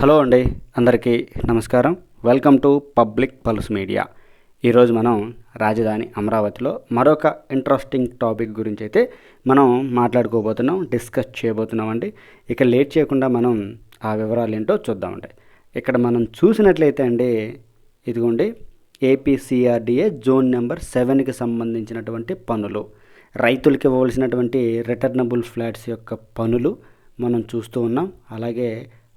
Hello అండి, అందరికీ నమస్కారం. Welcome to public pulse media. ఈరోజు మనం రాజధాని అమరావతిలో మరొక ఇంట్రెస్టింగ్ టాపిక్ గురించి అయితే మనం మాట్లాడుకోబోతున్నాం, డిస్కస్ చేయబోతున్నామండి. ఇక లేట్ చేయకుండా మనం ఆ వివరాలు ఏంటో చూద్దామండి. ఇక్కడ మనం చూసినట్లయితే అండి, ఇదిగోండి ఏపీసీఆర్డీఏ జోన్ నెంబర్ 7కి సంబంధించినటువంటి పనులు, రైతులకి ఇవ్వవలసినటువంటి రిటర్నబుల్ ఫ్లాట్స్ యొక్క పనులు మనం చూస్తూ ఉన్నాం. అలాగే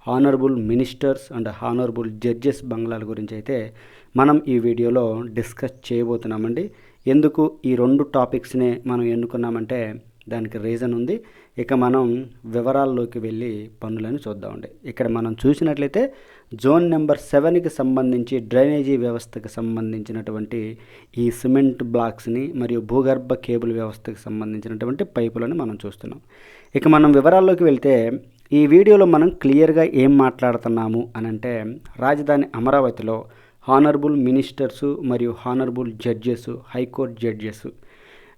honourable ministers and honourable judges బంగ్లాల గురించి అయితే మనం ఈ వీడియోలో డిస్కస్ చేయబోతున్నామండి. ఎందుకు ఈ రెండు టాపిక్స్ని మనం ఎన్నుకున్నామంటే దానికి రీజన్ ఉంది. ఇక మనం వివరాల్లోకి వెళ్ళి పనులను చూద్దామండి. ఇక్కడ మనం చూసినట్లయితే జోన్ నెంబర్ 7కి సంబంధించి డ్రైనేజీ వ్యవస్థకు సంబంధించినటువంటి ఈ సిమెంట్ బ్లాక్స్ని మరియు భూగర్భ కేబుల్ వ్యవస్థకు సంబంధించినటువంటి పైపులను మనం చూస్తున్నాం. ఇక మనం వివరాల్లోకి వెళ్తే ఈ వీడియోలో మనం క్లియర్గా ఏం మాట్లాడుతున్నాము అని అంటే, రాజధాని అమరావతిలో హానరబుల్ మినిస్టర్సు మరియు హానరబుల్ జడ్జెస్, హైకోర్టు జడ్జెస్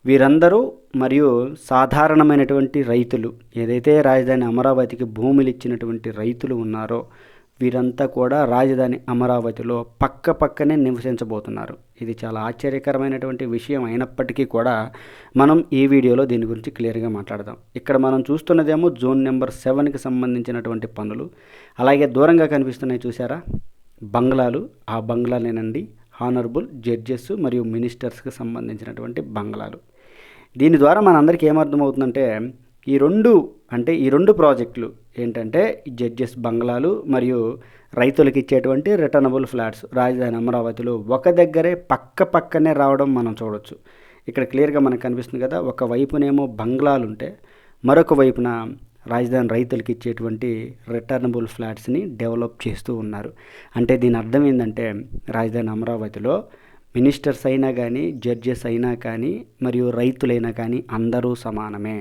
వీరందరూ మరియు సాధారణమైనటువంటి రైతులు, ఏదైతే రాజధాని అమరావతికి భూములు ఇచ్చినటువంటి రైతులు ఉన్నారో వీరంతా కూడా రాజధాని అమరావతిలో పక్కనే నివసించబోతున్నారు. ఇది చాలా ఆశ్చర్యకరమైనటువంటి విషయం అయినప్పటికీ కూడా మనం ఈ వీడియోలో దీని గురించి క్లియర్గా మాట్లాడదాం. ఇక్కడ మనం చూస్తున్నదేమో జోన్ నెంబర్ 7కి సంబంధించినటువంటి పనులు. అలాగే దూరంగా కనిపిస్తున్నాయి చూసారా బంగ్లాలు, ఆ బంగ్లాలేనండి హానరబుల్ జడ్జెస్ మరియు మినిస్టర్స్కి సంబంధించినటువంటి బంగ్లాలు. దీని ద్వారా మనందరికీ ఏమర్థమవుతుందంటే ఈ రెండు ప్రాజెక్టులు ఏంటంటే జడ్జెస్ బంగ్లాలు మరియు రైతులకు ఇచ్చేటువంటి రిటర్నబుల్ ఫ్లాట్స్ రాజధాని అమరావతిలో ఒక దగ్గరే పక్కనే రావడం మనం చూడవచ్చు. ఇక్కడ క్లియర్గా మనకు కనిపిస్తుంది కదా, ఒక వైపునేమో బంగ్లాలు ఉంటే మరొక వైపున రాజధాని రైతులకు ఇచ్చేటువంటి రిటర్నబుల్ ఫ్లాట్స్ని డెవలప్ చేస్తూ ఉన్నారు. అంటే దీని అర్థం ఏంటంటే రాజధాని అమరావతిలో మినిస్టర్స్ అయినా కానీ, జడ్జెస్ అయినా కానీ, మరియు రైతులైనా కానీ అందరూ సమానమే,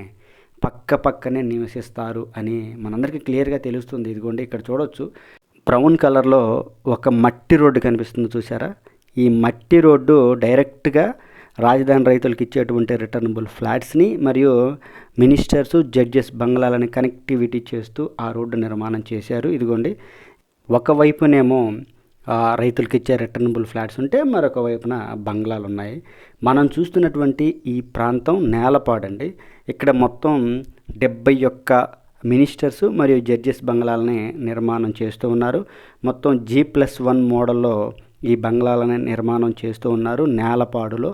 పక్కనే నివసిస్తారు అని మనందరికీ క్లియర్గా తెలుస్తుంది. ఇదిగోండి ఇక్కడ చూడవచ్చు, బ్రౌన్ కలర్లో ఒక మట్టి రోడ్డు కనిపిస్తుంది చూసారా. ఈ మట్టి రోడ్డు డైరెక్ట్గా రాజధాని రైతులకు ఇచ్చేటువంటి రిటర్నబుల్ ఫ్లాట్స్ని మరియు మినిస్టర్స్, జడ్జెస్ బంగ్లాలని కనెక్టివిటీ చేస్తూ ఆ రోడ్డు నిర్మాణం చేశారు. ఇదిగోండి ఒకవైపునేమో రైతులకు ఇచ్చే రిటర్నబుల్ ఫ్లాట్స్ ఉంటే మరొక వైపున బంగ్లాలు ఉన్నాయి. మనం చూస్తున్నటువంటి ఈ ప్రాంతం నేలపాడండి. ఇక్కడ మొత్తం 71 మినిస్టర్స్ మరియు జడ్జెస్ బంగ్లాలని నిర్మాణం చేస్తూ ఉన్నారు. మొత్తం G+1 మోడల్లో ఈ బంగ్లాలని నిర్మాణం చేస్తూ ఉన్నారు నేలపాడులో.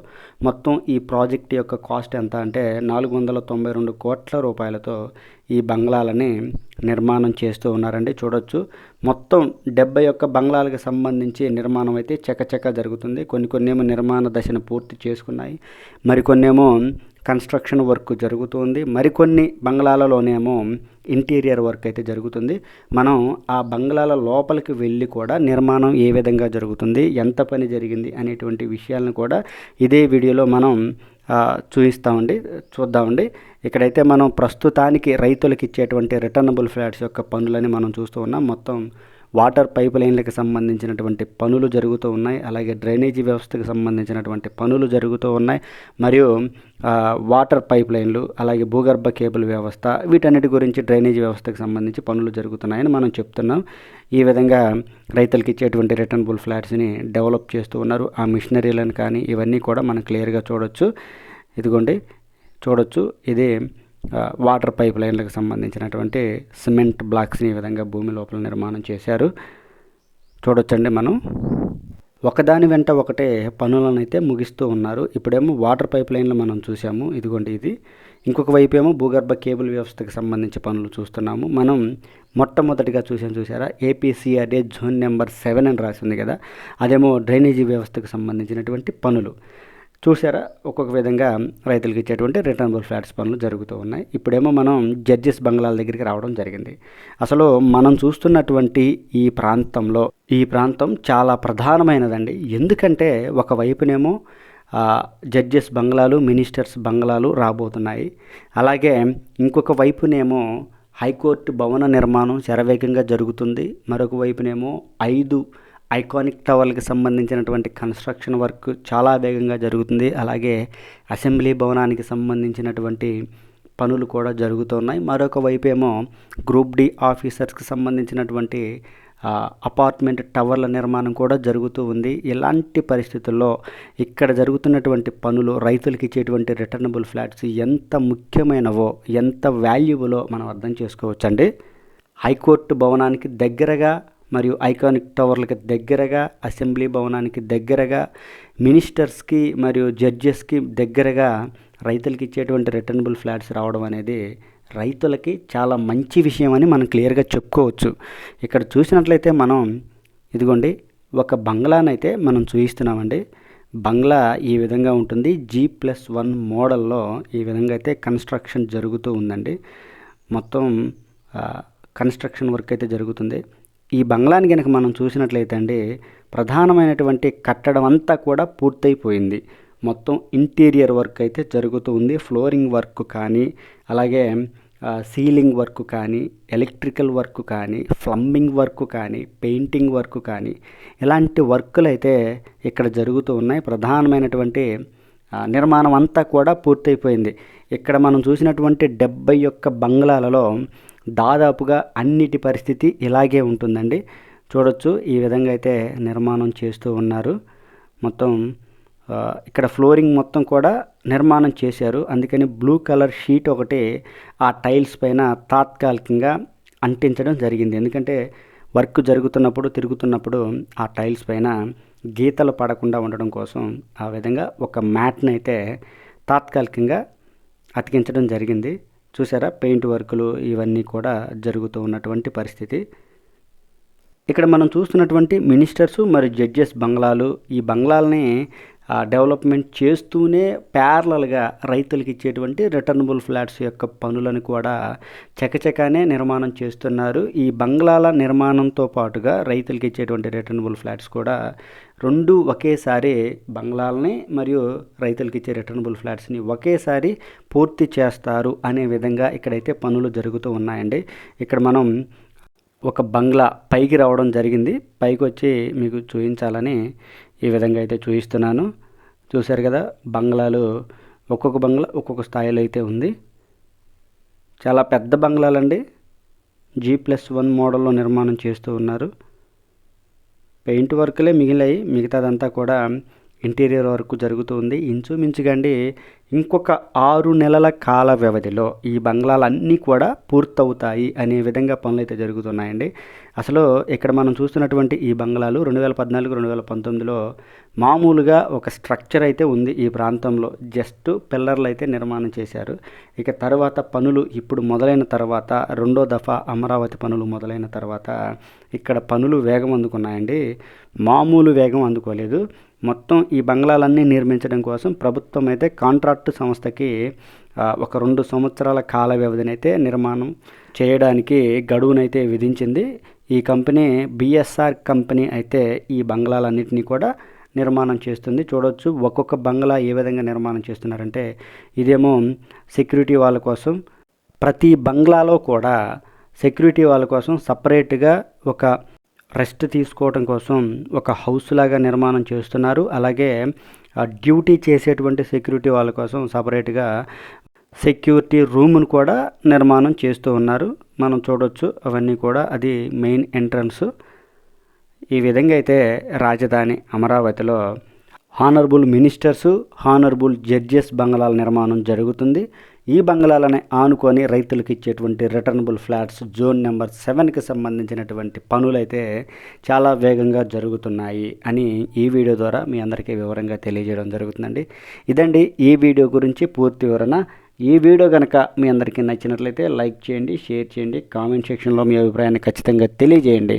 మొత్తం ఈ ప్రాజెక్ట్ యొక్క కాస్ట్ ఎంత అంటే 492 కోట్ల రూపాయలతో ఈ బంగ్లాలని నిర్మాణం చేస్తూ ఉన్నారండి. చూడొచ్చు, మొత్తం 71 బంగ్లాలకు సంబంధించి నిర్మాణం అయితే చకచక జరుగుతుంది. కొన్నేమో నిర్మాణ దశను పూర్తి చేసుకున్నాయి, మరికొన్నేమో కన్స్ట్రక్షన్ వర్క్ జరుగుతుంది, మరికొన్ని బంగ్లాలలోనేమో ఇంటీరియర్ వర్క్ అయితే జరుగుతుంది. మనం ఆ బంగ్లాల లోపలికి వెళ్ళి కూడా నిర్మాణం ఏ విధంగా జరుగుతుంది, ఎంత పని జరిగింది అనేటువంటి విషయాలను కూడా ఇదే వీడియోలో మనం చూద్దామండి. ఇక్కడైతే మనం ప్రస్తుతానికి రైతులకు ఇచ్చేటువంటి రిటర్నబుల్ ఫ్లాట్స్ యొక్క పనులని మనం చూస్తూ ఉన్నాం. మొత్తం వాటర్ పైప్ లైన్లకు సంబంధించినటువంటి పనులు జరుగుతూ ఉన్నాయి. అలాగే డ్రైనేజీ వ్యవస్థకు సంబంధించినటువంటి పనులు జరుగుతూ ఉన్నాయి. మరియు వాటర్ పైప్ లైన్లు, అలాగే భూగర్భ కేబుల్ వ్యవస్థ, వీటన్నిటి గురించి డ్రైనేజీ వ్యవస్థకు సంబంధించి పనులు జరుగుతున్నాయని మనం చెప్తున్నాం. ఈ విధంగా రైతులకు ఇచ్చేటువంటి రిటర్నబుల్ ఫ్లాట్స్ని డెవలప్ చేస్తూ ఉన్నారు. ఆ మిషనరీలను కానీ ఇవన్నీ కూడా మనం క్లియర్గా చూడొచ్చు. ఇదిగోండి చూడొచ్చు, ఇది వాటర్ పైప్ లైన్లకు సంబంధించినటువంటి సిమెంట్ బ్లాక్స్ని ఈ విధంగా భూమి లోపల నిర్మాణం చేశారు. చూడొచ్చండి, మనం ఒకదాని వెంట ఒకటే పనులను అయితే ముగిస్తూ ఉన్నారు. ఇప్పుడేమో వాటర్ పైప్ లైన్లు మనం చూసాము, ఇదిగోండి ఇది. ఇంకొక వైపు ఏమో భూగర్భ కేబుల్ వ్యవస్థకు సంబంధించి పనులు చూస్తున్నాము. మనం మొట్టమొదటిగా చూసారా ఏపీసీఆర్డీఏ జోన్ నెంబర్ 7 అని రాసి ఉంది కదా, అదేమో డ్రైనేజీ వ్యవస్థకు సంబంధించినటువంటి పనులు చూసారా. ఒక్కొక్క విధంగా రైతులకు ఇచ్చేటువంటి రిటర్నబుల్ ఫ్లాట్స్ పనులు జరుగుతూ ఉన్నాయి. ఇప్పుడేమో మనం జడ్జెస్ బంగ్లాల దగ్గరికి రావడం జరిగింది. అసలు మనం చూస్తున్నటువంటి ఈ ప్రాంతం చాలా ప్రధానమైనదండి. ఎందుకంటే ఒకవైపునేమో జడ్జెస్ బంగ్లాలు, మినిస్టర్స్ బంగ్లాలు రాబోతున్నాయి. అలాగే ఇంకొక వైపునేమో హైకోర్టు భవన నిర్మాణం శరవేగంగా జరుగుతుంది. మరొక వైపునేమో 5 ఐకానిక్ టవర్లకు సంబంధించినటువంటి కన్స్ట్రక్షన్ వర్క్ చాలా వేగంగా జరుగుతుంది. అలాగే అసెంబ్లీ భవనానికి సంబంధించినటువంటి పనులు కూడా జరుగుతున్నాయి. మరొక వైపు ఏమో గ్రూప్ డి ఆఫీసర్స్కి సంబంధించినటువంటి అపార్ట్మెంట్ టవర్ల నిర్మాణం కూడా జరుగుతూ ఉంది. ఇలాంటి పరిస్థితుల్లో ఇక్కడ జరుగుతున్నటువంటి పనులు రైతులకు ఇచ్చేటువంటి రిటర్నబుల్ ఫ్లాట్స్ ఎంత ముఖ్యమైనవో, ఎంత వాల్యుబులో మనం అర్థం చేసుకోవచ్చండి. హైకోర్టు భవనానికి దగ్గరగా మరియు ఐకానిక్ టవర్లకి దగ్గరగా, అసెంబ్లీ భవనానికి దగ్గరగా, మినిస్టర్స్కి మరియు జడ్జెస్కి దగ్గరగా రైతులకి ఇచ్చేటువంటి రిటర్నబుల్ ఫ్లాట్స్ రావడం అనేది రైతులకి చాలా మంచి విషయం అని మనం క్లియర్గా చెప్పుకోవచ్చు. ఇక్కడ చూసినట్లయితే మనం ఇదిగోండి ఒక బంగ్లానైతే మనం చూపిస్తున్నామండి. బంగ్లా ఈ విధంగా ఉంటుంది. G+1 మోడల్లో ఈ విధంగా అయితే కన్స్ట్రక్షన్ జరుగుతూ ఉందండి. మొత్తం కన్స్ట్రక్షన్ వర్క్ అయితే జరుగుతుంది. ఈ బంగ్లాని కనుక మనం చూసినట్లయితే అండి, ప్రధానమైనటువంటి కట్టడం అంతా కూడా పూర్తయిపోయింది. మొత్తం ఇంటీరియర్ వర్క్ అయితే జరుగుతూ ఉంది. ఫ్లోరింగ్ వర్క్ కానీ, అలాగే సీలింగ్ వర్క్ కానీ, ఎలక్ట్రికల్ వర్క్ కానీ, ప్లంబింగ్ వర్క్ కానీ, పెయింటింగ్ వర్క్ కానీ, ఇలాంటి వర్కులు అయితే ఇక్కడ జరుగుతూ ఉన్నాయి. ప్రధానమైనటువంటి నిర్మాణం అంతా కూడా పూర్తయిపోయింది. ఇక్కడ మనం చూసినటువంటి 71 బంగ్లాలలో దాదాపుగా అన్నిటి పరిస్థితి ఇలాగే ఉంటుందండి. చూడొచ్చు ఈ విధంగా అయితే నిర్మాణం చేస్తూ ఉన్నారు. మొత్తం ఇక్కడ ఫ్లోరింగ్ మొత్తం కూడా నిర్మాణం చేశారు. అందుకని బ్లూ కలర్ షీట్ ఒకటి ఆ టైల్స్ పైన తాత్కాలికంగా అంటించడం జరిగింది. ఎందుకంటే వర్క్ జరుగుతున్నప్పుడు, తిరుగుతున్నప్పుడు ఆ టైల్స్ పైన గీతలు పడకుండా ఉండడం కోసం ఆ విధంగా ఒక మ్యాట్ని అయితే తాత్కాలికంగా అతికించడం జరిగింది. చూసారా, పెయింట్ వర్కులు ఇవన్నీ కూడా జరుగుతూ ఉన్నటువంటి పరిస్థితి. ఇక్కడ మనం చూస్తున్నటువంటి మినిస్టర్స్ మరియు జడ్జెస్ బంగ్లాలు, ఈ బంగ్లాలని డెవలప్మెంట్ చేస్తూనే ప్యారలల్గా రైతులకు ఇచ్చేటువంటి రిటర్నబుల్ ఫ్లాట్స్ యొక్క పనులను కూడా చకచకానే నిర్మాణం చేస్తున్నారు. ఈ బంగ్లాల నిర్మాణంతో పాటుగా రైతులకు ఇచ్చేటువంటి రిటర్నబుల్ ఫ్లాట్స్ కూడా రెండు ఒకేసారి, బంగ్లాలని మరియు రైతులకు ఇచ్చే రిటర్నబుల్ ఫ్లాట్స్ని ఒకేసారి పూర్తి చేస్తారు అనే విధంగా ఇక్కడైతే పనులు జరుగుతూ ఉన్నాయండి. ఇక్కడ మనం ఒక బంగ్లా పైకి రావడం జరిగింది. పైకి వచ్చి మీకు చూపించాలని ఈ విధంగా అయితే చూపిస్తున్నాను. చూశారు కదా, బంగ్లాలు ఒక్కొక్క బంగ్లా ఒక్కొక్క స్థాయిలో అయితే ఉంది. చాలా పెద్ద బంగ్లాలండి. G+1 మోడల్లో నిర్మాణం చేస్తూ ఉన్నారు. పెయింట్ వర్క్లే మిగిలాయి, మిగతాదంతా కూడా ఇంటీరియర్ వర్క్ జరుగుతూ ఉంది. ఇంచుమించుగా అండి ఇంకొక 6 నెలల కాల వ్యవధిలో ఈ బంగ్లాలన్నీ కూడా పూర్తవుతాయి అనే విధంగా పనులు అయితే జరుగుతున్నాయండి. అసలు ఇక్కడ మనం చూస్తున్నటువంటి ఈ బంగ్లాలు 2014-2019లో మామూలుగా ఒక స్ట్రక్చర్ అయితే ఉంది ఈ ప్రాంతంలో. జస్ట్ పిల్లర్లు అయితే నిర్మాణం చేశారు. ఇక తర్వాత పనులు ఇప్పుడు మొదలైన తర్వాత, రెండో దఫా అమరావతి పనులు మొదలైన తర్వాత ఇక్కడ పనులు వేగం అందుకున్నాయండి. మామూలు వేగం అందుకోలేదు. మొత్తం ఈ బంగ్లాలన్నీ నిర్మించడం కోసం ప్రభుత్వం అయితే కాంట్రాక్టు సంస్థకి ఒక 2 సంవత్సరాల కాల వ్యవధినైతే నిర్మాణం చేయడానికి గడువునైతే విధించింది. ఈ కంపెనీ BSR కంపెనీ అయితే ఈ బంగ్లాలన్నింటినీ కూడా నిర్మాణం చేస్తుంది. చూడవచ్చు ఒక్కొక్క బంగ్లా ఏ విధంగా నిర్మాణం చేస్తున్నారంటే, ఇదేమో సెక్యూరిటీ వాళ్ళ కోసం, ప్రతి బంగ్లాలో కూడా సెక్యూరిటీ వాళ్ళ కోసం సపరేట్గా ఒక రెస్ట్ తీసుకోవడం కోసం ఒక హౌస్ లాగా నిర్మాణం చేస్తున్నారు. అలాగే డ్యూటీ చేసేటువంటి సెక్యూరిటీ వాళ్ళ కోసం సపరేట్గా సెక్యూరిటీ రూమ్ను కూడా నిర్మాణం చేస్తూ ఉన్నారు. మనం చూడొచ్చు అవన్నీ కూడా, అది మెయిన్ ఎంట్రన్స్. ఈ విధంగా అయితే రాజధాని అమరావతిలో హానరబుల్ మినిస్టర్సు, హానరబుల్ జడ్జెస్ బంగ్లాల నిర్మాణం జరుగుతుంది. ఈ బంగ్లాలని ఆనుకొని రైతులకు ఇచ్చేటువంటి రిటర్నబుల్ ఫ్లాట్స్ జోన్ నెంబర్ 7కి సంబంధించినటువంటి పనులైతే చాలా వేగంగా జరుగుతున్నాయి అని ఈ వీడియో ద్వారా మీ అందరికీ వివరంగా తెలియజేయడం జరుగుతుందండి. ఇదండి ఈ వీడియో గురించి పూర్తి వివరణ. ఈ వీడియో కనుక మీ అందరికీ నచ్చినట్లయితే లైక్ చేయండి, షేర్ చేయండి, కామెంట్ సెక్షన్లో మీ అభిప్రాయాన్ని ఖచ్చితంగా తెలియజేయండి.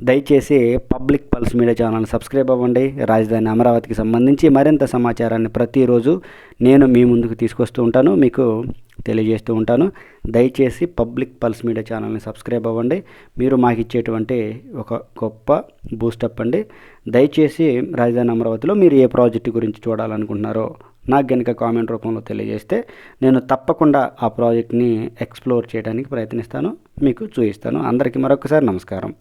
దయచేసి పబ్లిక్ పల్స్ మీడియా ఛానల్ని సబ్స్క్రైబ్ అవ్వండి. రాజధాని అమరావతికి సంబంధించి మరింత సమాచారాన్ని ప్రతిరోజు నేను మీ ముందుకు తీసుకొస్తూ ఉంటాను, మీకు తెలియజేస్తూ ఉంటాను. దయచేసి పబ్లిక్ పల్స్ మీడియా ఛానల్ని సబ్స్క్రైబ్ అవ్వండి. మీరు మాకు ఇచ్చేటువంటి ఒక గొప్ప బూస్టప్ అండి. దయచేసి రాజధాని అమరావతిలో మీరు ఏ ప్రాజెక్టు గురించి చూడాలనుకుంటున్నారో నాకు కనుక కామెంట్ రూపంలో తెలియజేస్తే నేను తప్పకుండా ఆ ప్రాజెక్ట్ని ఎక్స్ప్లోర్ చేయడానికి ప్రయత్నిస్తాను, మీకు చూపిస్తాను. అందరికీ మరొకసారి నమస్కారం.